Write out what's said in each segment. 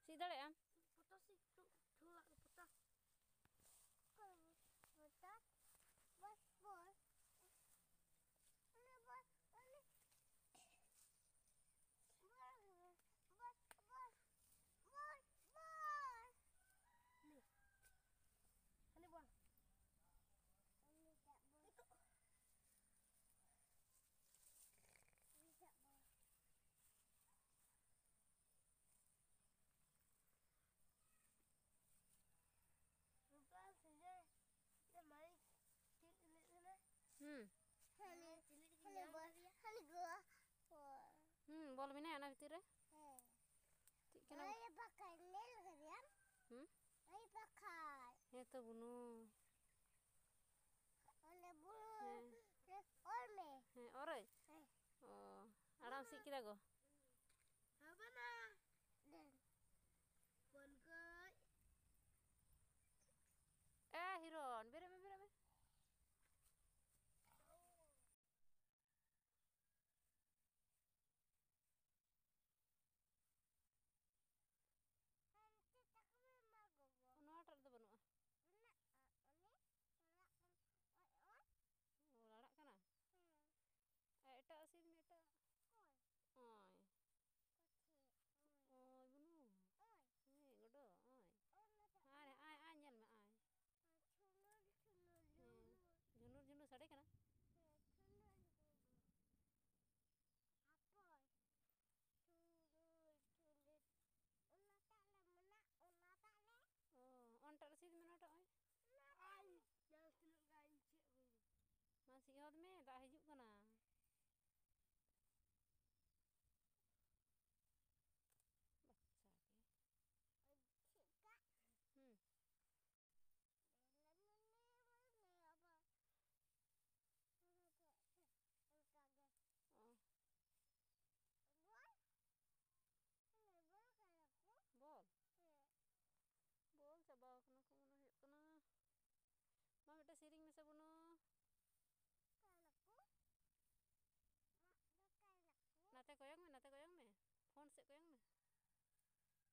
Si dapat am? Foto sih tuh lah foto. Kalau foto bos bos. Ini bos ini. Bos bos bos bos. Nih. Ini bos. Ini tak bos. Itu. Ini tak bos. Lupa saja. Dia main cilik sana. Hali gua. Bol mina anak itu re? Cik kena. Saya pakai lel kalian. Saya pakai. Itu bunuh. Oleh bulu. Orme. Orai. Oh, aram sih kita go. Apa nah? Dan. Bon kai. Hiron, bere. Nanti tak kemana gogo. Ono atar tu bunuh. Mana? Ini salah kan. Oh, larak kana? Eta asin meta. Oi. Oi. Koce. Oi bunuh. Oi. Godo, oi. Nada. Ai nyal me ai. Junur sade kana? Apa? Junur. Una tak le mana? Una tak le? Oh, ontar asin mana tak oi? Ai, yang senang gancik guru. Masih hot me, tak hijuk kana. Baca ke? Cika. Mana apa? Kaget. Oh. Bol? Ini bol kayak aku. Bol? Bol coba kena aku mana hijuk kana. Ma beta siring mesa bunuh. Kayak aku. Mak kayak aku. Nate koyang me. Phone se koyang me.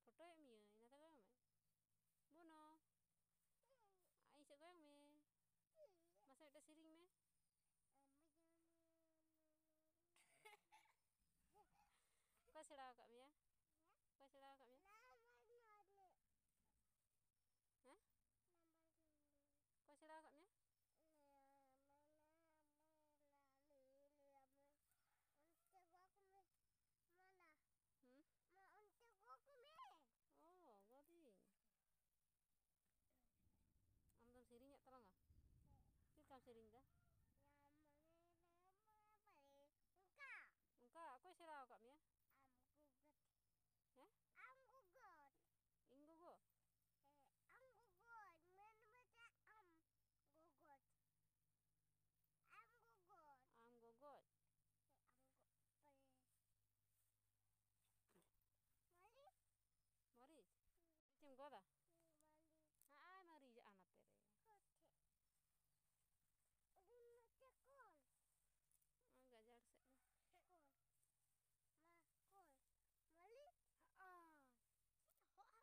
Foto ya mi nate koyang me. Bunuh. Ai se koyang me. Masa beta siring me. Kau sedar kat Mia? Kau sedar kat Mia? Hah? Kau sedar kat Mia? Mana? Ma untuk gua me. Oh, gadi. Am tam siring ya terang ah? Kit kam siring dah? Engka, aku sedar kat Mia? Am gugut. Hah? Am gugut. Inggogo? Am gugut. Mana am gugut. Am gugut. Am gogot. Am gugut. Malis? Maris? Cim goda? Malis. Ai Maris anak tere. Kote. Ini cekol. Gajar se. Kol. Ma kol. Malis? Kol.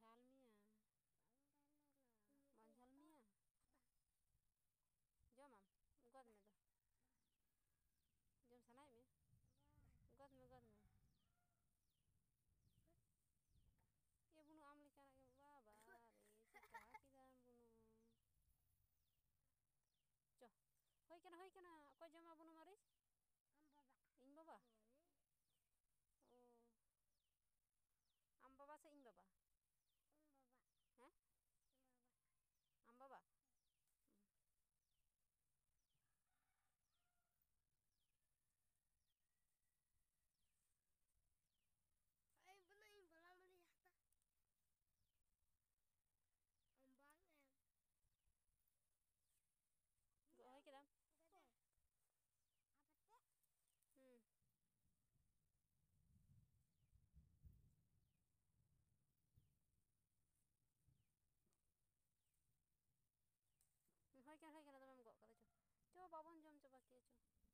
Jal Mia. Banjal Mia. Jom am, god me do. Jom sanai me. God me. Ya bunuh am lika nak ke baba re. Cika kidan bunuh. Coh. Hoi kana. Aku jom bunuh Maris? Am baba. In baba? Oh. Am baba se in baba? In baba. Hah? In baba. Am baba? Ai benar in bala melihat. Ambang em. Go hoi kedam? Apa teh? Hoi kana tama go kada cho. Cho babon jom coba kia cho.